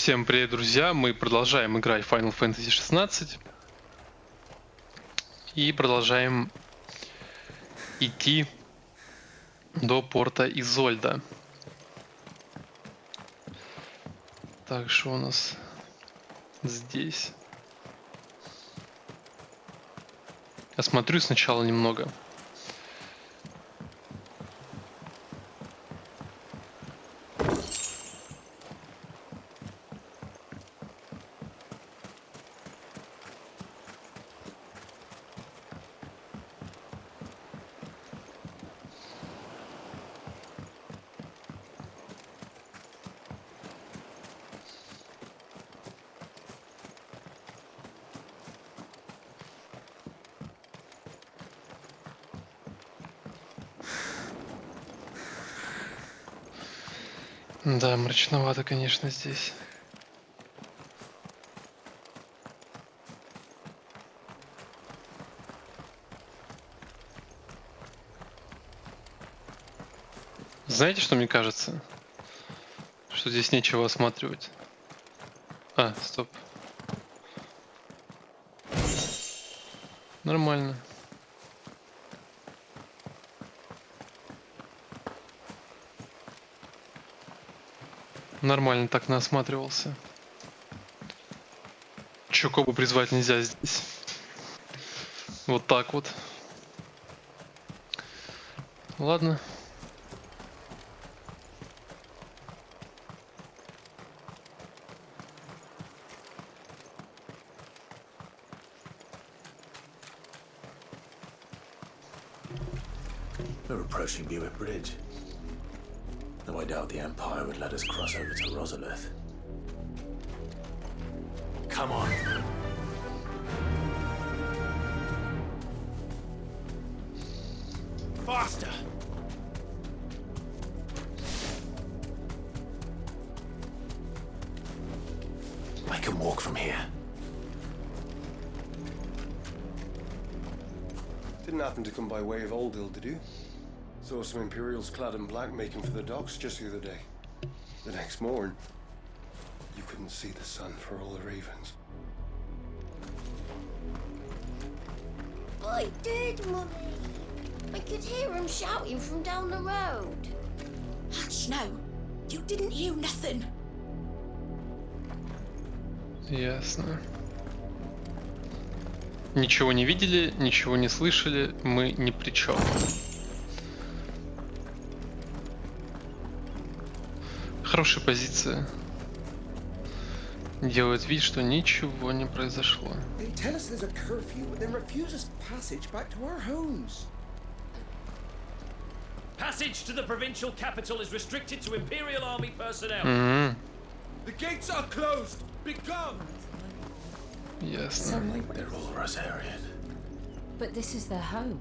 Всем привет, друзья! Мы продолжаем играть в Final Fantasy XVI и продолжаем идти до порта Изольда. Так, что у нас здесь? Осмотрю сначала немного. Да, мрачновато, конечно, здесь. Знаете, что мне кажется? Что здесь нечего осматривать. А, стоп. Нормально. Нормально так наосматривался. Чё, кобу призвать нельзя здесь. Вот так вот. Ладно. We're approaching Buick Bridge. Though I doubt the Empire would let us cross over to Rosalith. Come on. Faster! I can walk from here. Didn't happen to come by way of Oldhill, did you? Saw some Imperials clad in black making for the docks just the other day. The next morn, you couldn't see the sun for all the ravens. I did, Mummy. I could hear him shouting from down the road. Hush, no. You didn't hear nothing. Ясно. Ничего не видели, ничего не слышали, мы ни при чем. Хорошая позиция. Делает вид, что ничего не произошло. They tell us there's a curfew, but then refuse us passage back to our homes. Passage to the provincial capital is restricted to Imperial Army personnel. The gates are closed. Begone. Ясно. They're all Rosarian. But this is their home.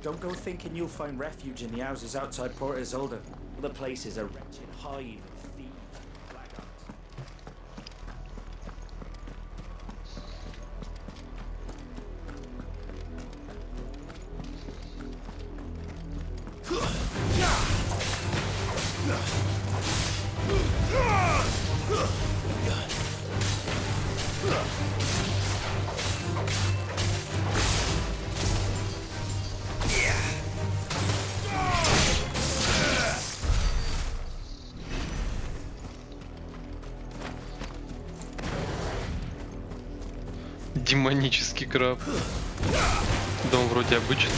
Don't go thinking you'll find refuge in the houses outside Port Isolde. The place is a wretched hive of thieves and blackguards. Демонический краб. Дом вроде обычный.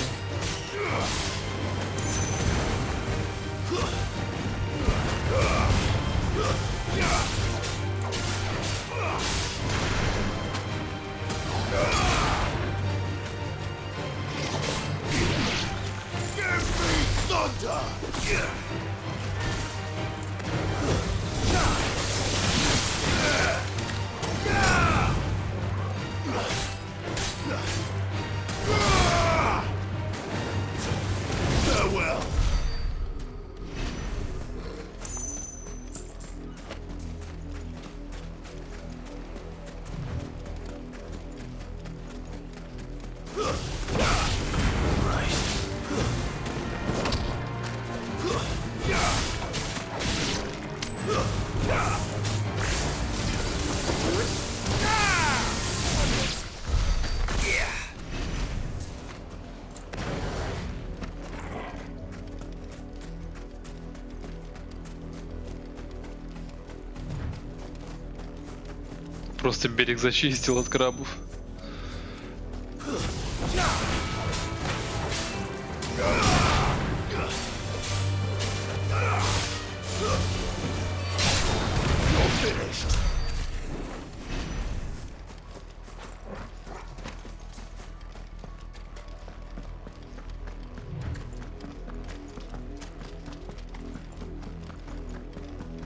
Просто берег зачистил от крабов.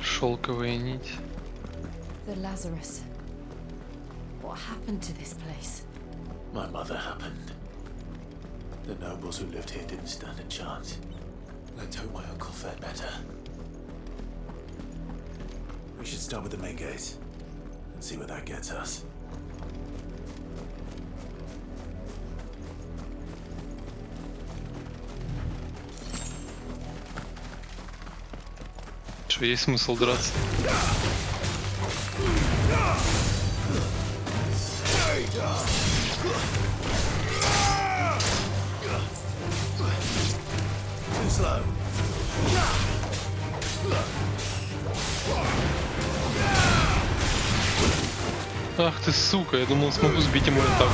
Шелковая нить. The Lazarus. What happened to this place? My mother happened. The nobles who lived here didn't stand a chance. Let's hope my uncle fared better. We should start with the main gate and see where that gets us. Что, есть смысл драться? Ах ты сука, я думал, смогу сбить ему атаку.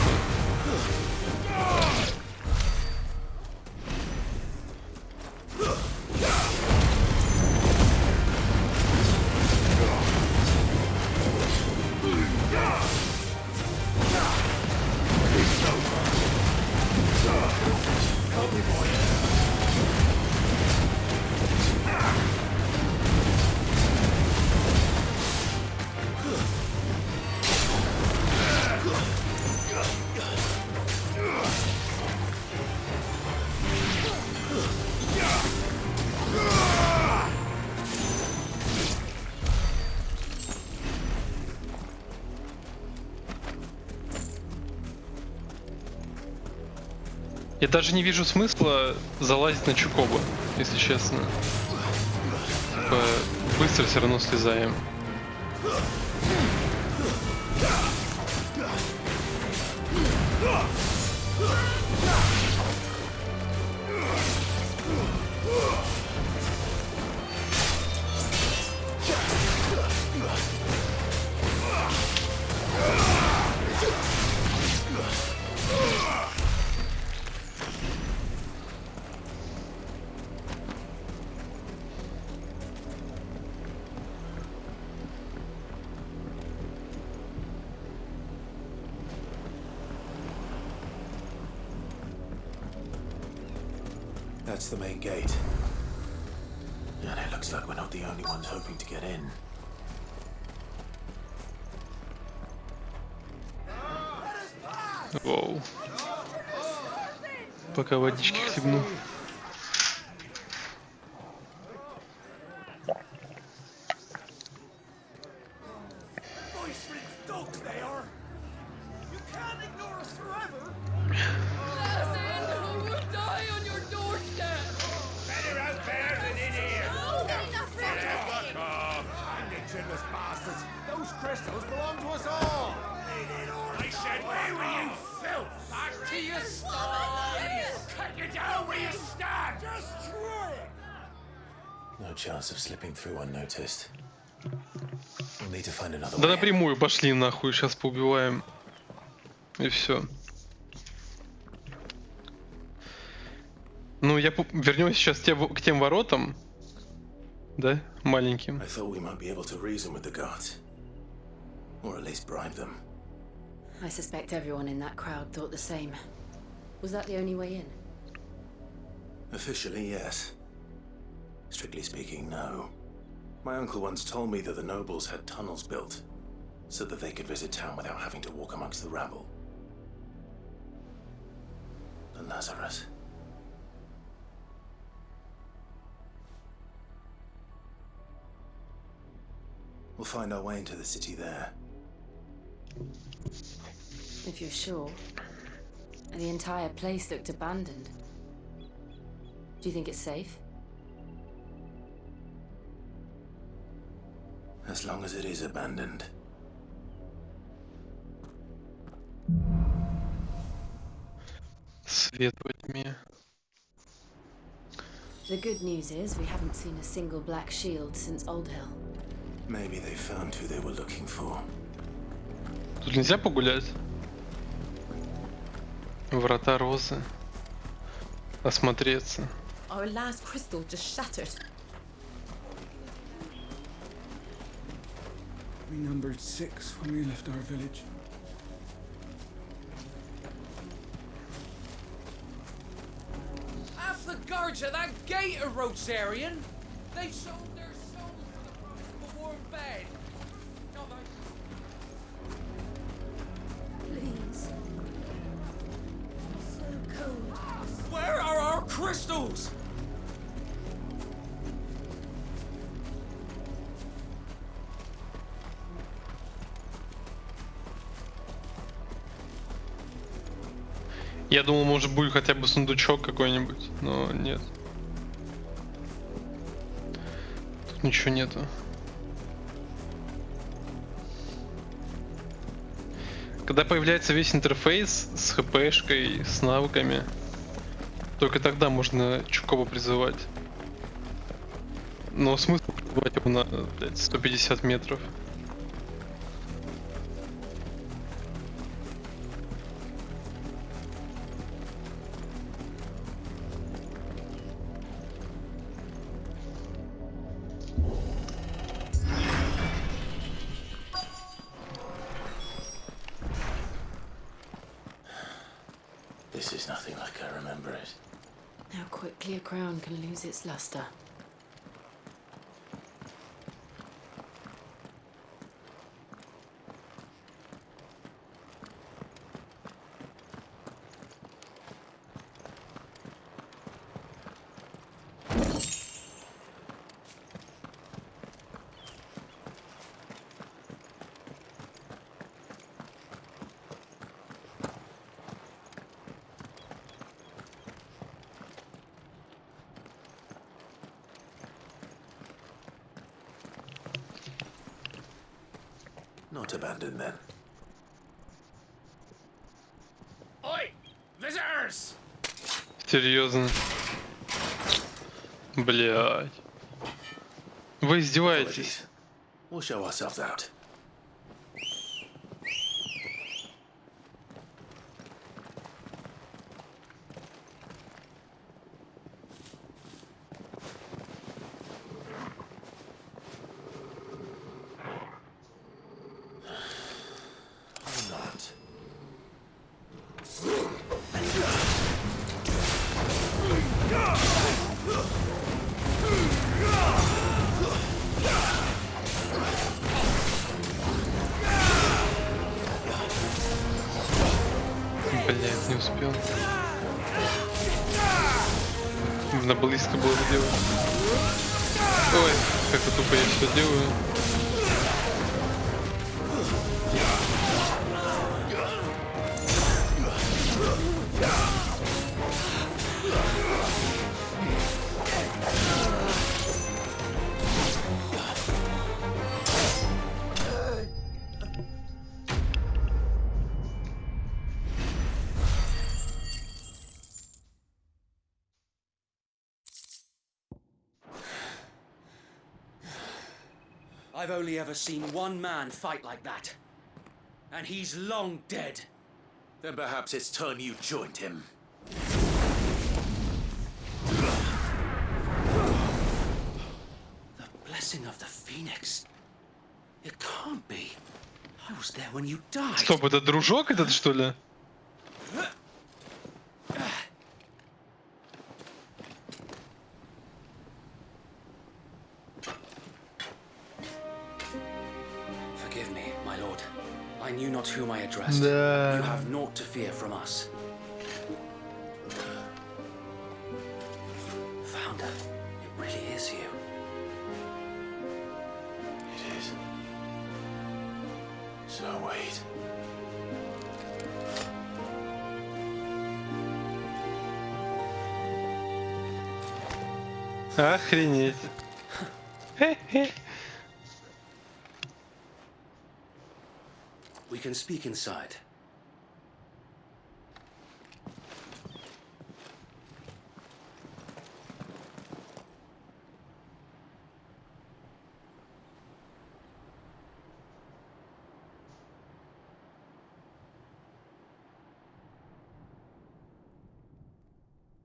Я даже не вижу смысла залазить на Чукоба, если честно. Типа, быстро все равно слезаем. That's the main gate. And it looks like we're not the only ones hoping to get in. Воу. Пока водички хлебну. Those crystals belong to us all! I said, where were you, filth? Back to your sties! Cut you down where you stand! Destroy it! No chance of slipping through unnoticed. We'll need to find another Да way. напрямую пошли нахуй, сейчас поубиваем. И все. Ну, вернемся сейчас к тем воротам. Да, маленьким. I thought we might be able to reason with the guards. Or at least bribe them. I suspect everyone in that crowd thought the same. Was that the only way in? Officially, yes. Strictly speaking, no. My uncle once told me that the nobles had tunnels built so that they could visit town without having to walk amongst the rabble. The Lazarus. We'll find our way into the city there. If you're sure. The entire place looked abandoned. Do you think it's safe? as long as it is abandoned. Свет во тьме. The good news is we haven't seen a single black shield since Old Hill. Maybe they found who they were looking for. Тут нельзя погулять? Врата розы. Осмотреться. Our last crystal just shattered. We numbered 6 when we left our village. Half the guards at that gate are Rosarian. They've sold their souls for the price of a warm bed. No, Please. So cold. where are our crystals? Я думал, может будет хотя бы сундучок какой-нибудь, но нет. Тут ничего нету. Когда появляется весь интерфейс с хпшкой, с навыками, только тогда можно Чукоба призывать. Но смысл призывать его на, блядь, 150 метров. This is nothing like I remember it. How quickly a crown can lose its luster. Not abandoned then. Oi! Visitors! Серьезно. Блядь. Вы издеваетесь? Apologies. We'll show ourselves out. Or not. Блядь, не успел. Надо близко было сделать. Ой, как это тупо я все делаю. I've only ever seen one man fight like that. And he's long dead. Then perhaps it's time you joined him. The blessing of the Phoenix. It can't be. I was there when you died. Стоп, это дружок этот, что ли? Forgive me, my lord. I knew not whom I addressed. Да. You have naught to fear from us. Founder, it really is you. It is. So wait. Охренеть. We can speak inside.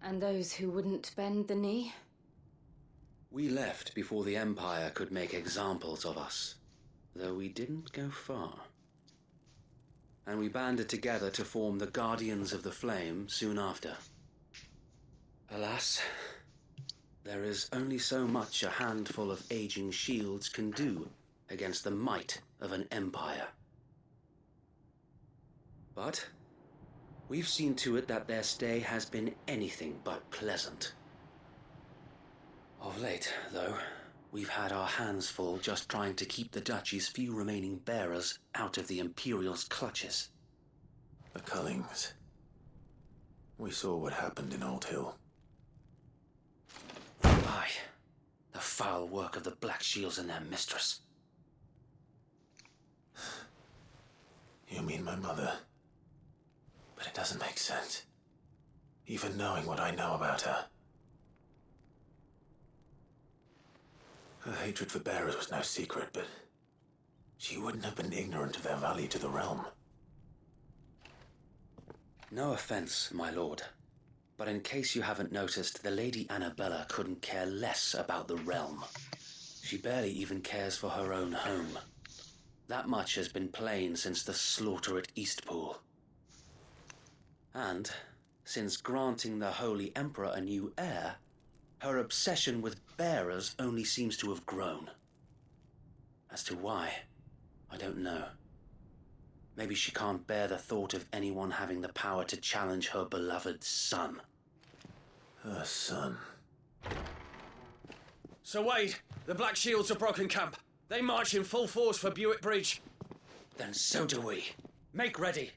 And those who wouldn't bend the knee? We left before the Empire could make examples of us, though we didn't go far. And we banded together to form the Guardians of the Flame soon after. Alas, there is only so much a handful of aging shields can do against the might of an empire. But we've seen to it that their stay has been anything but pleasant. Of late, though, we've had our hands full just trying to keep the Duchy's few remaining bearers out of the Imperial's clutches. The Cullings. We saw what happened in Old Hill. Aye, the foul work of the Black Shields and their mistress. You mean my mother? But it doesn't make sense. Even knowing what I know about her. Her hatred for bearers was no secret, but she wouldn't have been ignorant of their value to the realm. No offense, my lord, but in case you haven't noticed, the Lady Annabella couldn't care less about the realm. She barely even cares for her own home. That much has been plain since the slaughter at Eastpool. And, since granting the Holy Emperor a new heir, her obsession with bearers only seems to have grown. As to why, I don't know. Maybe she can't bear the thought of anyone having the power to challenge her beloved son. Her son. Sir Wade, the Black Shields have broken camp. They march in full force for Buick Bridge. Then so do we. Make ready.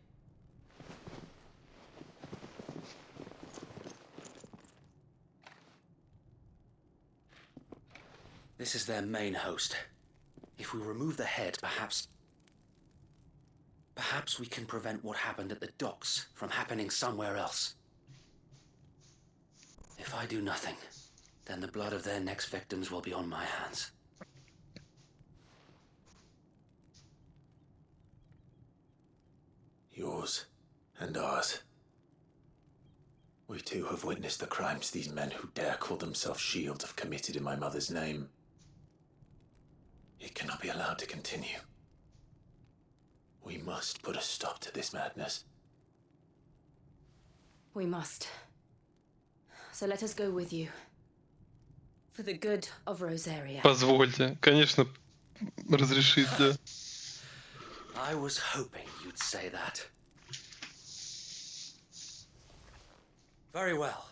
This is their main host. If we remove the head, perhaps we can prevent what happened at the docks from happening somewhere else. If I do nothing, then the blood of their next victims will be on my hands. Yours and ours. We too have witnessed the crimes these men who dare call themselves shields have committed in my mother's name. It cannot be allowed to continue. We must put a stop to this madness. We must. So let us go with you. For the good of Rosaria. Позвольте. Конечно, разрешить, да. I was hoping you'd say that. Very well.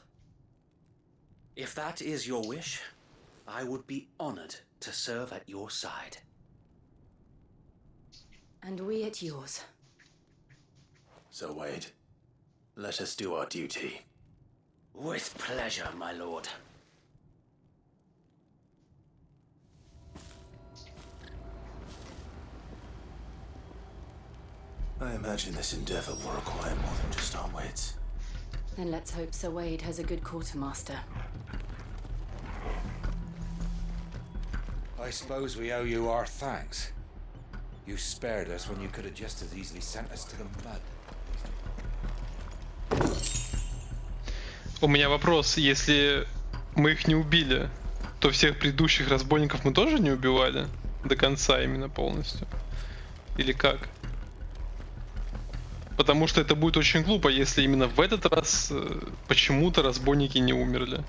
If that is your wish, I would be honored to serve at your side. And we at yours. So, Wade, let us do our duty. With pleasure, my lord. I imagine this endeavor will require more than just our wits. Then let's hope Sir Wade has a good quartermaster. I suppose we owe you our thanks. You spared us when you could have just as easily sent us to the mud. У меня вопрос, если мы их не убили, то всех предыдущих разбойников мы тоже не убивали? До конца именно полностью? Или как? Потому что это будет очень глупо, если именно в этот раз почему-то разбойники не умерли.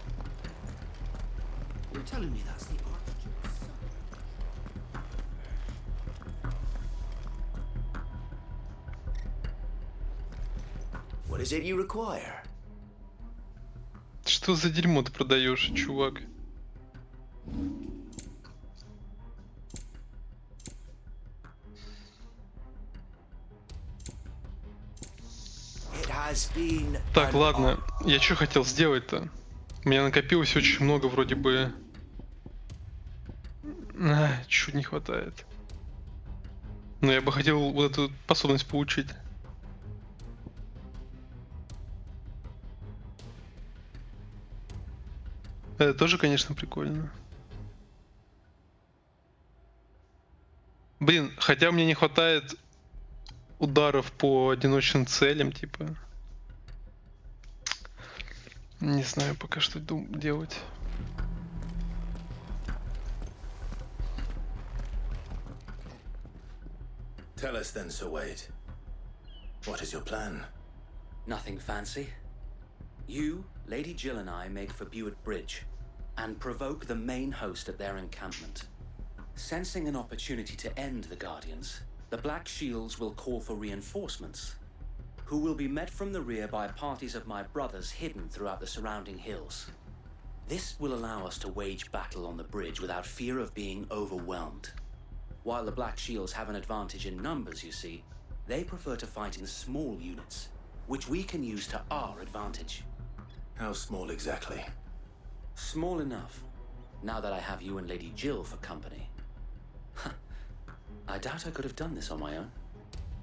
What is it you require? Что за дерьмо ты продаешь, чувак? Так, ладно. Я что хотел сделать-то? У меня накопилось очень много вроде бы... чуть не хватает. Но я бы хотел вот эту способность получить. Это тоже, конечно, прикольно. Блин, хотя мне не хватает ударов по одиночным целям, типа. Не знаю пока что делать. Tell us then, Sir Wade. What is your plan? Nothing fancy. You, Lady Dжилл and I make for Buett Bridge and provoke the main host at their encampment. Sensing an opportunity to end the Guardians, the Black Shields will call for reinforcements, who will be met from the rear by parties of my brothers hidden throughout the surrounding hills. This will allow us to wage battle on the bridge without fear of being overwhelmed. While the Black Shields have an advantage in numbers, you see, they prefer to fight in small units, which we can use to our advantage. How small exactly? Small enough, now that I have you and Lady Dжилл for company. I doubt I could have done this on my own.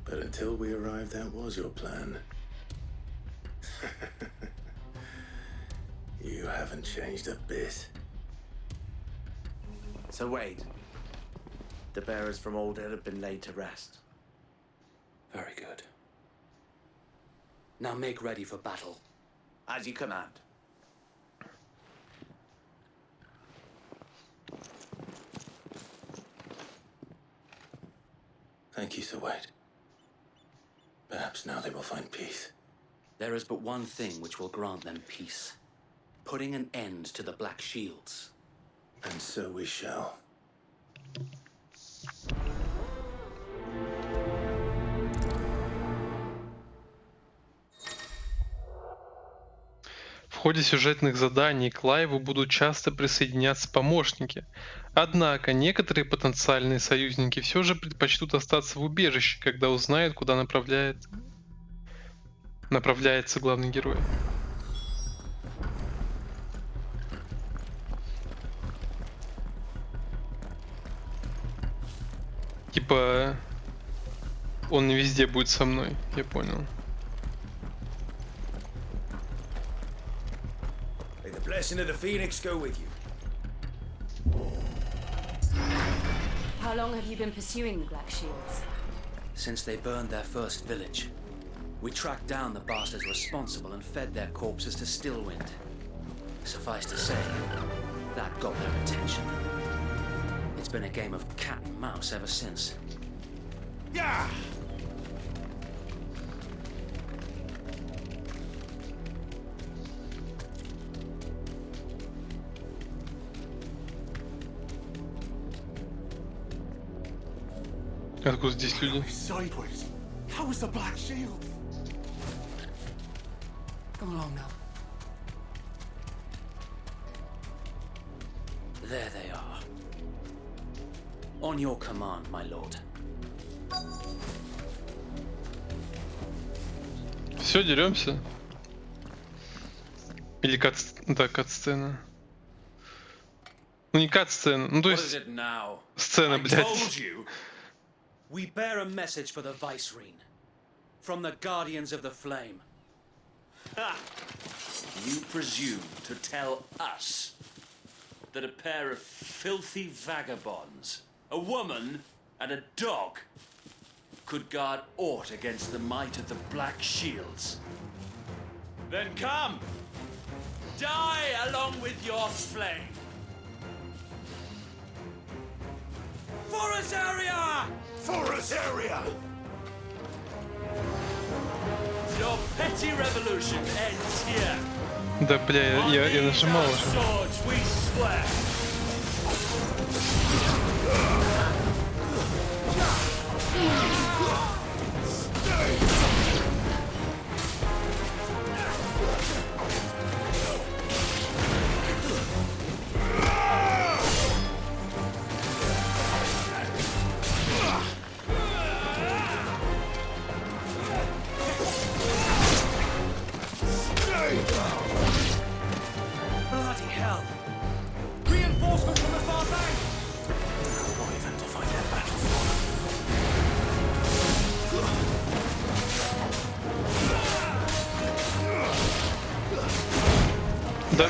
But until we arrived, that was your plan. You haven't changed a bit. So Wade, the bearers from Old Hill have been laid to rest. Very good. Now make ready for battle. As you command. Thank you, Sir Wade. Perhaps now they will find peace. There is but one thing which will grant them peace. Putting an end to the Black Shields. And so we shall. В ходе сюжетных заданий к Клайву будут часто присоединяться помощники. Однако некоторые потенциальные союзники все же предпочтут остаться в убежище, когда узнают, куда направляется главный герой. Типа, он не везде будет со мной, я понял. May the blessing of the Phoenix go with you. How long have you been pursuing the Black Shields? Since they burned their first village, we tracked down the bastards responsible and fed their corpses to Stillwind. Suffice to say, that got their attention. It's been a game of cat and mouse ever since. Yeah! Откуда здесь люди? Sideways. How was the Black Shield? Come along now. There they are. On your command, my lord. Все, деремся? Или кат-сцена? Ну не кат-сцена, ну то есть сцена, блядь. We bear a message for the Vicereine from the Guardians of the Flame. Ha! You presume to tell us that a pair of filthy vagabonds, a woman and a dog, could guard aught against the might of the Black Shields? Then come! Die along with your flame! Forest area! Forest area! Your petty revolution ends here. Да, бля, я нажимал уже. Swords we swear. Bloody hell! Reinforcements from the far bank! Да.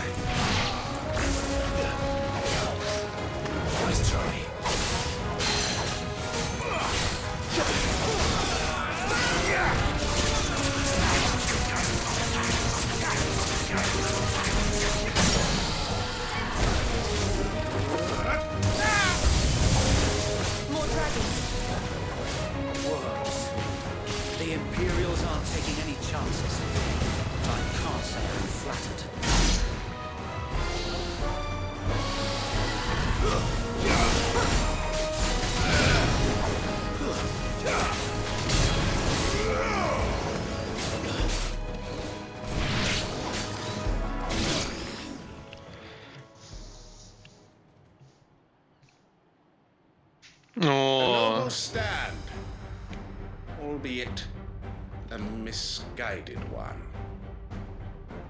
More dragons. Worms. The Imperials aren't taking any chances. I can't say I'm flattered. A О, noble stand, albeit a misguided one.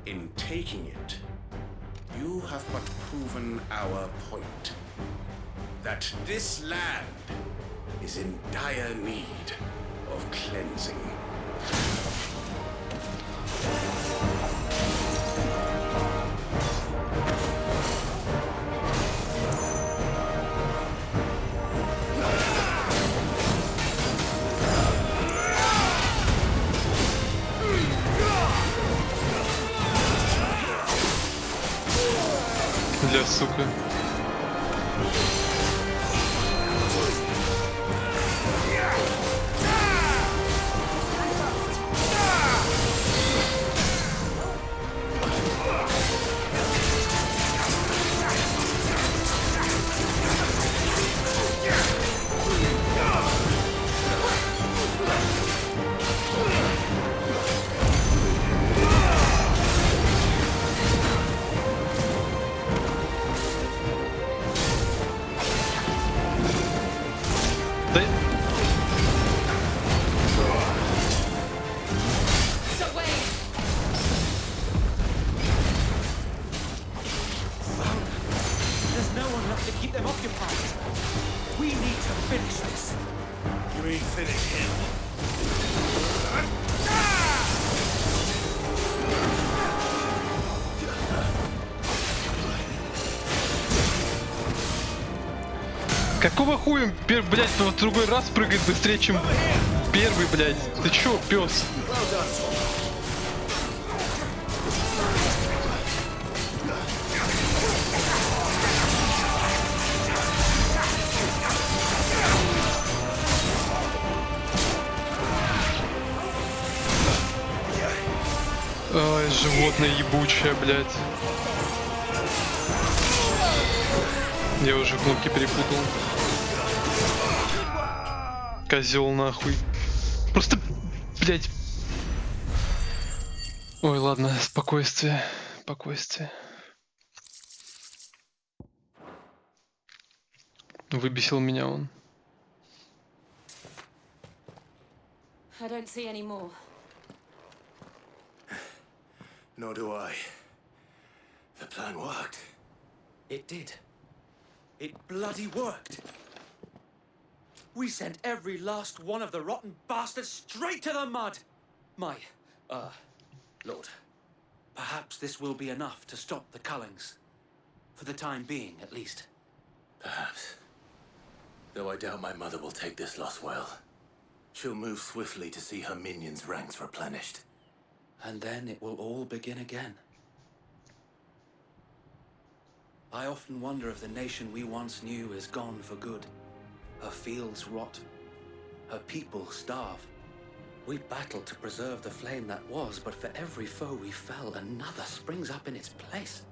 In taking it, you have but proven our point. That this land is in dire need of cleansing. бля, сука. Да... There's no one left to keep them occupied. We need to finish this. You mean finish him? Какого хуя, блядь, в другой раз прыгает быстрее, чем первый, блядь? Ты чё, пёс? Ай, животное ебучее, блядь. Я уже кнопки перепутал. Козел нахуй. Просто, блядь. Ой, ладно, спокойствие, спокойствие. Выбесил меня он. I don't see any more. Nor do I. The plan worked. It did. It bloody worked. We sent every last one of the rotten bastards straight to the mud. My, Lord, perhaps this will be enough to stop the Cullings. For the time being, at least. Perhaps. Though I doubt my mother will take this loss well. She'll move swiftly to see her minions' ranks replenished. And then it will all begin again. I often wonder if the nation we once knew is gone for good. Her fields rot. Her people starve. We battled to preserve the flame that was, but for every foe we fell, another springs up in its place.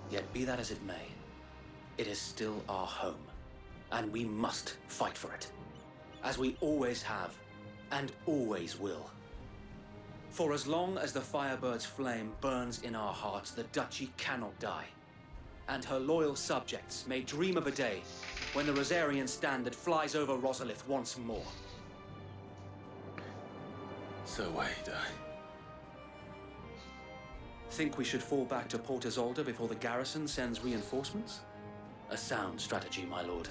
Yet be that as it may, it is still our home, and we must fight for it, as we always have, and always will. For as long as the Firebird's flame burns in our hearts, the Duchy cannot die. And her loyal subjects may dream of a day when the Rosarian standard flies over Rosalith once more. So wait, Think we should fall back to Port Isolde before the garrison sends reinforcements? A sound strategy, my lord.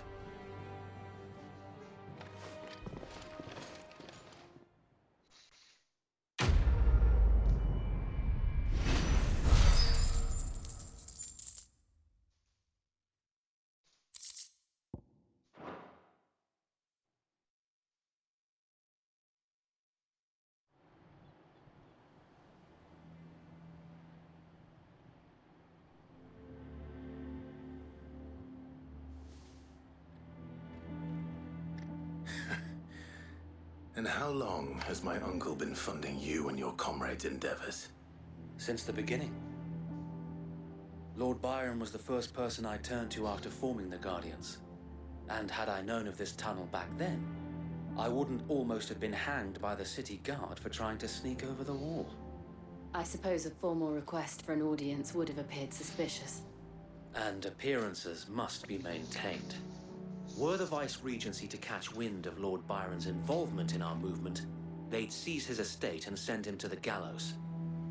And how long has my uncle been funding you and your comrades' endeavors? Since the beginning. Lord Byron was the first person I turned to after forming the Guardians. And had I known of this tunnel back then, I wouldn't almost have been hanged by the city guard for trying to sneak over the wall. I suppose a formal request for an audience would have appeared suspicious. And appearances must be maintained. Were the Vice-Regency to catch wind of Lord Byron's involvement in our movement, they'd seize his estate and send him to the gallows,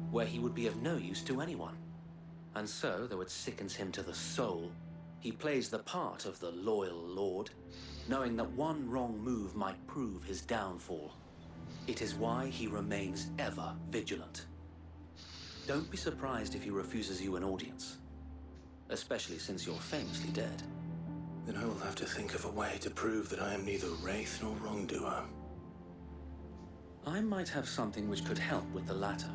where he would be of no use to anyone. And so, though it sickens him to the soul, he plays the part of the loyal lord, knowing that one wrong move might prove his downfall. It is why he remains ever vigilant. Don't be surprised if he refuses you an audience, especially since you're famously dead. Then I will have to think of a way to prove that I am neither wraith nor wrongdoer. I might have something which could help with the latter.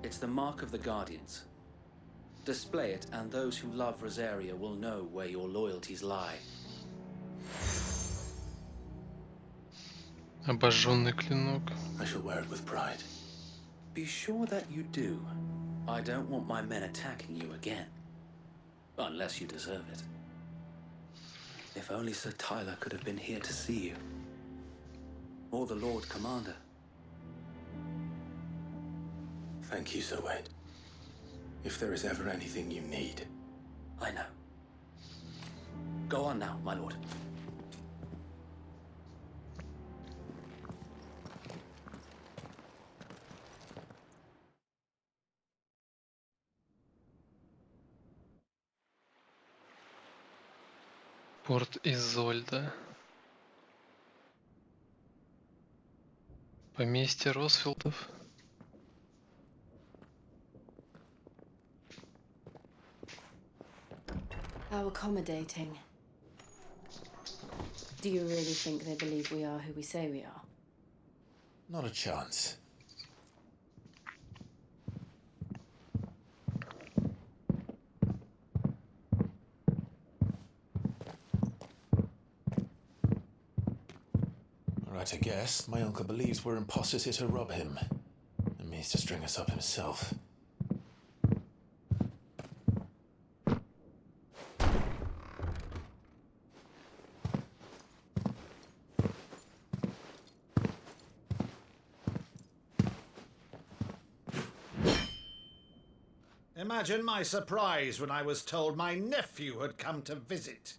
It's the mark of the Guardians. Display it, and those who love Rosaria will know where your loyalties lie. Обожженный клинок. I shall wear it with pride. Be sure that you do. I don't want my men attacking you again. Unless you deserve it. If only Sir Tyler could have been here to see you. Or the Lord Commander. Thank you, Sir Wade. If there is ever anything you need. I know. Go on now, my lord. Порт Изольда. Поместье Росфилдов. How accommodating. Do you really think they believe we are who we say we are? Not a chance. Right, I guess. My uncle believes we're imposters here to rob him. And means to string us up himself. Imagine my surprise when I was told my nephew had come to visit.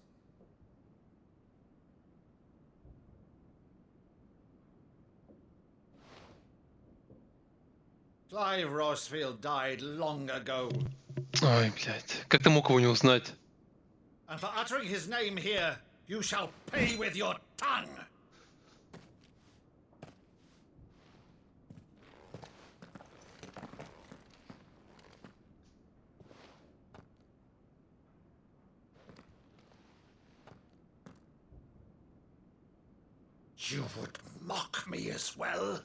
Clive Rosfield died long ago. Ой, блядь. Как ты мог его не узнать? And for uttering his name here, you shall pay with your tongue. You would mock me as well?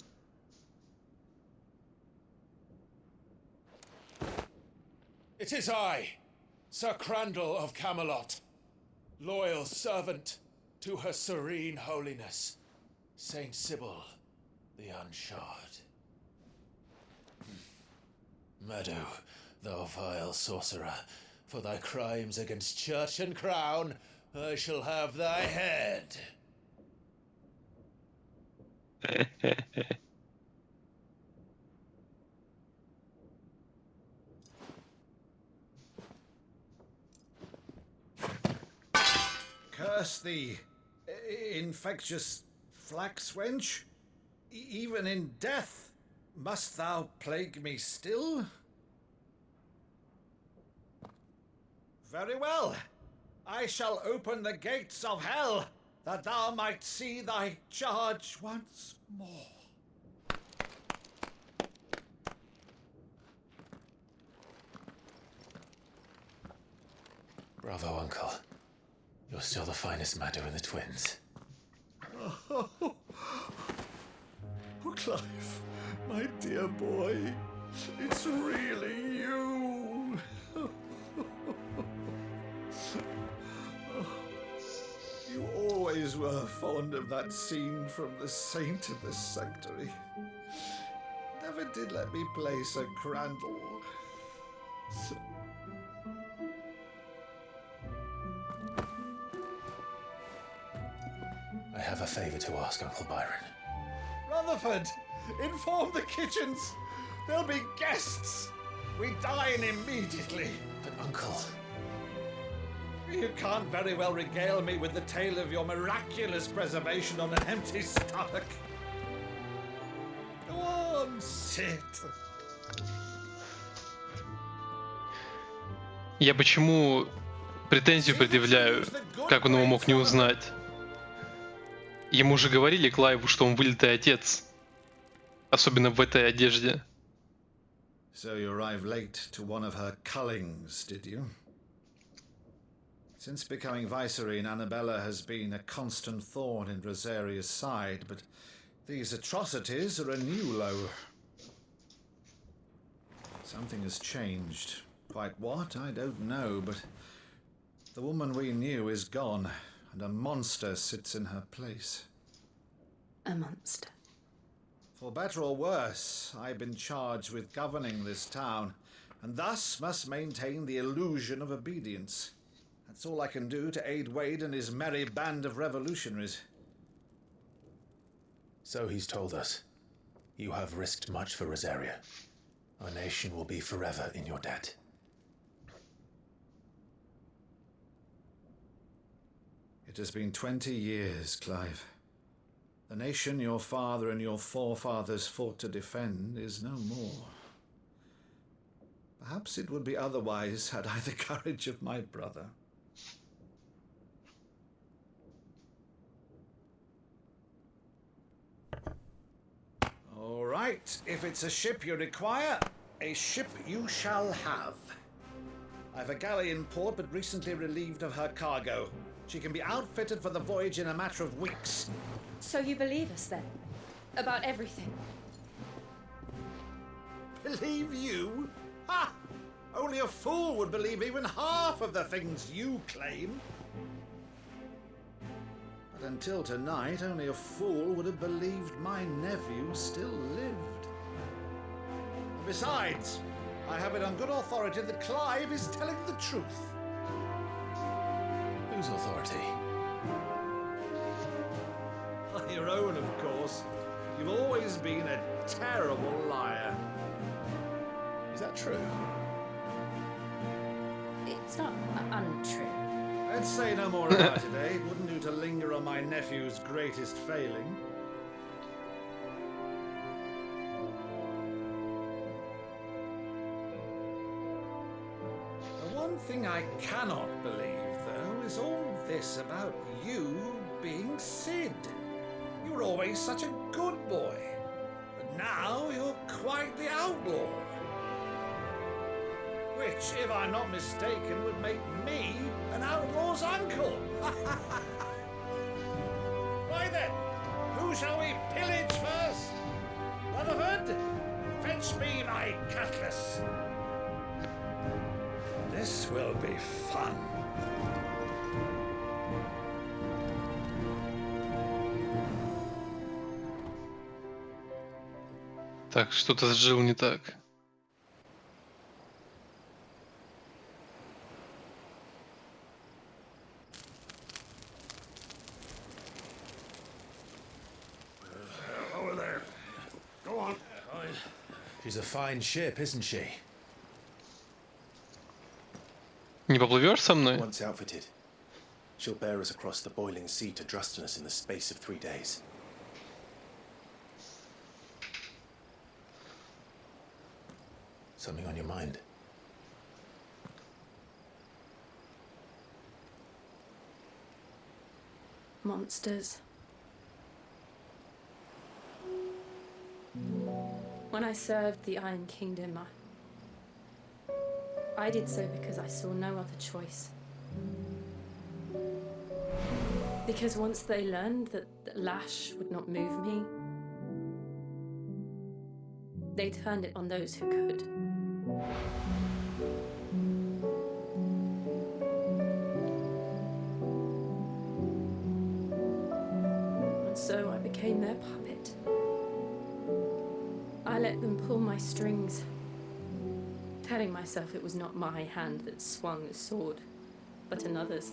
It is I, Sir Crandall of Camelot, loyal servant to Her Serene Holiness, Saint Sybil the Unshod. Meadow, thou vile sorcerer, for thy crimes against church and crown, I shall have thy head. Curse thee, infectious flax wench. Even in death, must thou plague me still? Very well. I shall open the gates of hell, that thou might see thy charge once more. Bravo, Uncle. You're still the finest Maddo in the twins. Oh, Clive, my dear boy, it's really you. You always always were fond of that scene from The Saint of the Sanctuary. Never did let me play Sir Crandall. I have a favor to ask, Uncle Byron. Rutherford, inform the kitchens. There'll be guests. We dine immediately. But, Uncle... You can't very well regale me with the tale of your miraculous preservation on an empty stomach. Go on, sit. Я почему претензию предъявляю, как он его мог не узнать? Ему же говорили Клайву, что он вылитый отец. Особенно в этой одежде. So you arrived late to one of her cullings, did you? Since becoming Vicereine, Annabella has been a constant thorn in Rosaria's side, but these atrocities are a new low. Something has changed. Quite what, I don't know, but the woman we knew is gone, and a monster sits in her place. A monster? For better or worse, I've been charged with governing this town, and thus must maintain the illusion of obedience. That's all I can do to aid Wade and his merry band of revolutionaries. So he's told us. You have risked much for Rosaria. Our nation will be forever in your debt. It has been 20 years, Clive. The nation your father and your forefathers fought to defend is no more. Perhaps it would be otherwise had I the courage of my brother. All right, if it's a ship you require, a ship you shall have. I've a galley in port, but recently relieved of her cargo. She can be outfitted for the voyage in a matter of weeks. So you believe us then? About everything? Believe you? Ha! Only a fool would believe even half of the things you claim. But until tonight, only a fool would have believed my nephew still lived. And besides, I have it on good authority that Clive is telling the truth. Whose authority? Your own, of course. You've always been a terrible liar. Is that true? It's not untrue. Let's say no more about it, eh? It wouldn't do to linger on my nephew's greatest failing. The one thing I cannot believe, though, is all this about you being Sid. You were always such a good boy, but now you're quite the outlaw. Which, if I'm not mistaken, would make me an outlaw's uncle. Why then, who shall we pillage first? Rutherford, fetch me my cutlass. This will be fun. Так, что-то с Джилл не так. Over there. Go on. She's a fine ship, isn't she? Не поплывешь со мной? Once outfitted, she'll bear us across the boiling sea to Drustinus in the space of 3 days. Something on your mind? Monsters. When I served the Iron Kingdom, I did so because I saw no other choice. Because once they learned that Lash would not move me, they turned it on those who could. So I became their puppet. I let them pull my strings, telling myself it was not my hand that swung the sword, but another's.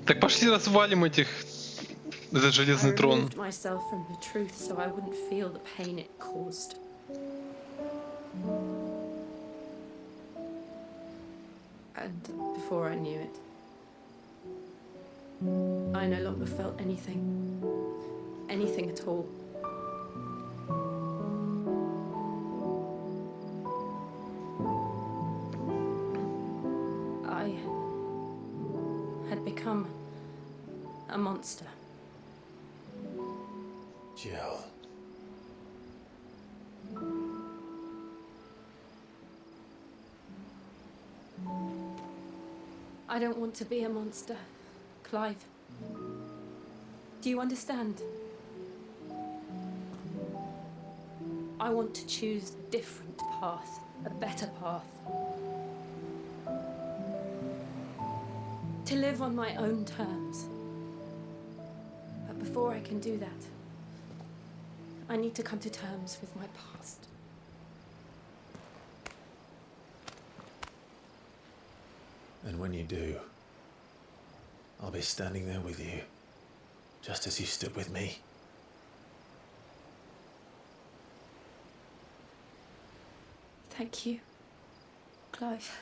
Так пошли развалим этот железный I трон. removed myself from the truth so I wouldn't feel the pain it caused. And before I knew it, I no longer felt anything at all. I had become a monster. Dжилл. I don't want to be a monster, Clive. Do you understand? I want to choose a different path, a better path. To live on my own terms. But before I can do that, I need to come to terms with my past. And when you do, I'll be standing there with you, just as you stood with me. Thank you, Clive.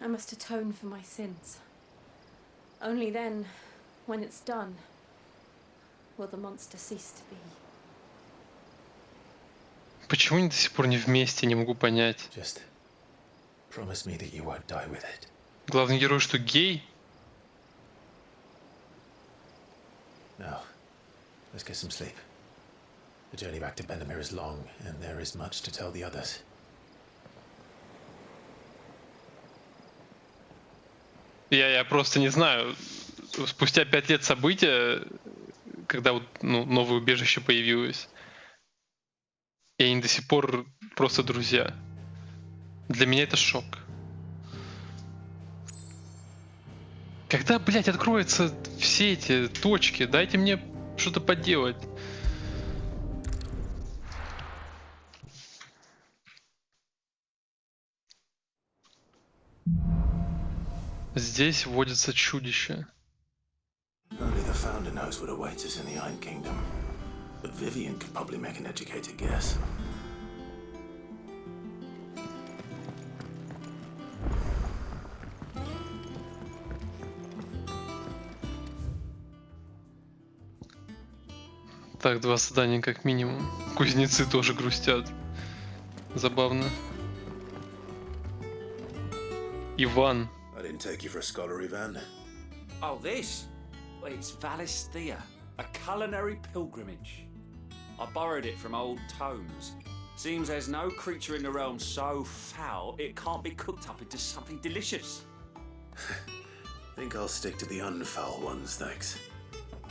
I must atone for my sins. Only then, when it's done, will the monster cease to be. Почему они до сих пор не вместе, не могу понять. Just promise me that you won't die with it. Главный герой что, гей? Now, let's get some sleep. The journey back to Benamir is long, and there is much to tell the others. Я просто не знаю. Спустя 5 лет события, когда вот, новое убежище появилось, и они до сих пор просто друзья. Для меня это шок. Когда, блядь, откроются все эти точки? Дайте мне что-то поделать. Здесь водится чудище. Only the founder knows what awaits us in the Iron Kingdom. But Vivian could probably make an educated guess. Так, 2 задания как минимум. Кузнецы тоже грустят. Забавно. Иван. I didn't take you for a scholar, Ivan. Oh, this? Well, it's Valisthea, a culinary pilgrimage. I borrowed it from old tomes. Seems there's no creature in the realm so foul it can't be cooked up into something delicious. Think I'll stick to the unfoul ones, thanks.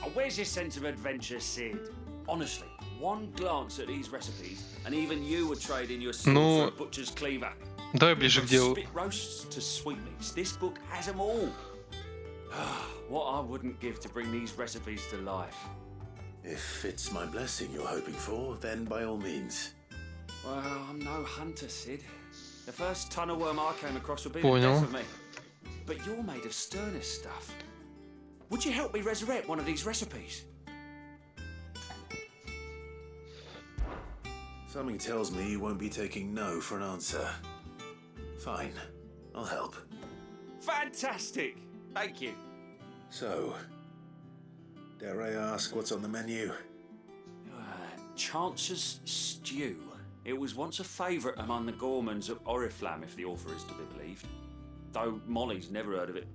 Oh, where's your sense of adventure, Sid? Honestly, one glance at these recipes, and even you would trade in your sword for a butcher's cleaver. Давай ближе к делу. Spit roasts to sweetmeats, this book has them all. What I wouldn't give to bring these recipes to life. If it's my blessing you're hoping for, then by all means. Well, I'm no hunter, Sid. The first tunnel worm I came across would be the death of me. But you're made of sterner stuff. Would you help me resurrect one of these recipes? Something tells me you won't be taking no for an answer. Fine, I'll help. Fantastic! Thank you. So, dare I ask what's on the menu? Chance's Stew. It was once a favourite among the gourmands of Oriflamme, if the author is to be believed. Though Molly's never heard of it.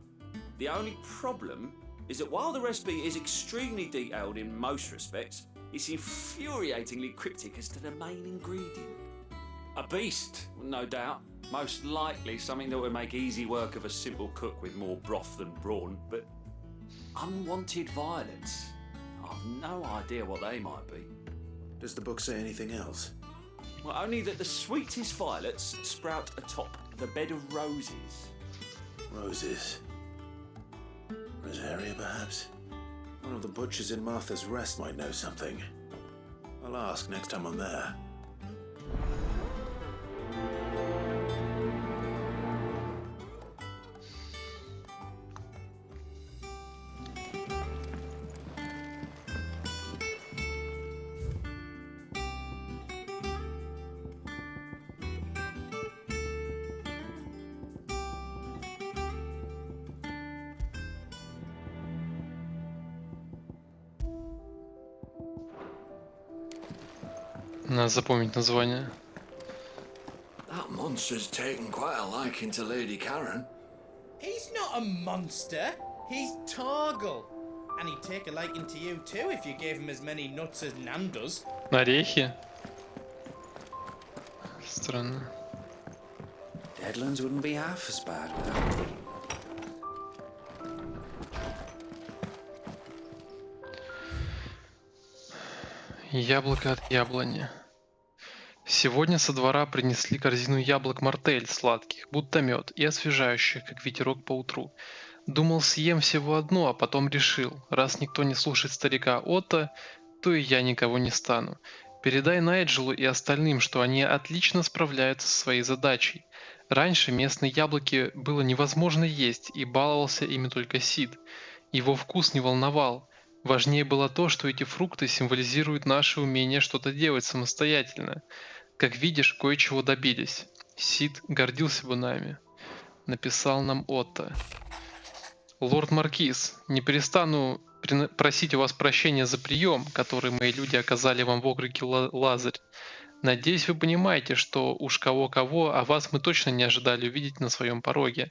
The only problem is that while the recipe is extremely detailed in most respects, it's infuriatingly cryptic as to the main ingredient. A beast, no doubt. Most likely something that would make easy work of a simple cook with more broth than brawn, but unwanted violets. I've no idea what they might be. Does the book say anything else? Well, only that the sweetest violets sprout atop the bed of roses. Roses. Butcher's area, perhaps? One of the butchers in Martha's Rest might know something. I'll ask next time I'm there. Надо запомнить название. That monster's taken quite a liking to Lady Karen. He's not a monster. He's Torgal. And he'd take a liking to you too if you gave him as many nuts as Nan does. Орехи? Странно. Deadlands wouldn't be half as bad without. Яблоко от яблони. Сегодня со двора принесли корзину яблок мартель сладких, будто мед, и освежающих, как ветерок по утру. Думал, съем всего одну, а потом решил, раз никто не слушает старика Отто, то и я никого не стану. Передай Найджелу и остальным, что они отлично справляются со своей задачей. Раньше местные яблоки было невозможно есть, и баловался ими только Сид. Его вкус не волновал. Важнее было то, что эти фрукты символизируют наше умение что-то делать самостоятельно. Как видишь, кое-чего добились. Сид гордился бы нами. Написал нам Отто. Лорд Маркиз, не перестану просить у вас прощения за прием, который мои люди оказали вам в округе Лазарь. Надеюсь, вы понимаете, что уж кого-кого, а вас мы точно не ожидали увидеть на своем пороге.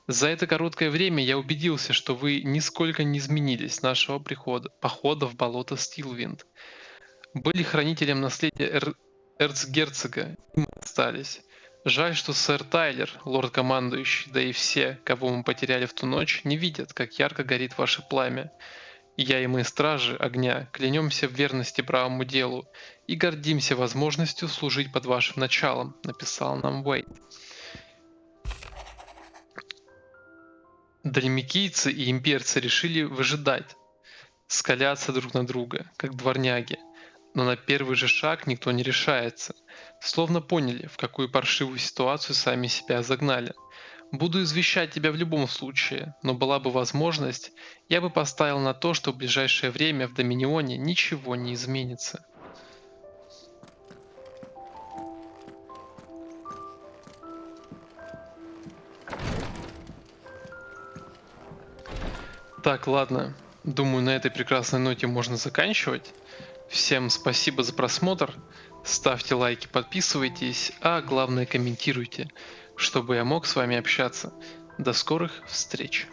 За это короткое время я убедился, что вы нисколько не изменились с нашего похода в болото Стилвинд. Были хранителем наследия эрцгерцога, и мы остались. Жаль, что сэр Тайлер, лорд-командующий, да и все, кого мы потеряли в ту ночь, не видят, как ярко горит ваше пламя. Я и мы, стражи огня, клянемся в верности правому делу и гордимся возможностью служить под вашим началом, написал нам Уэйд. Дальмикийцы и имперцы решили выжидать, скаляться друг на друга, как дворняги. Но на первый же шаг никто не решается. Словно поняли, в какую паршивую ситуацию сами себя загнали. Буду извещать тебя в любом случае, но была бы возможность, я бы поставил на то, что в ближайшее время в Доминионе ничего не изменится. Так, ладно. Думаю, на этой прекрасной ноте можно заканчивать. Всем спасибо за просмотр. Ставьте лайки, подписывайтесь, а главное комментируйте, чтобы я мог с вами общаться. До скорых встреч!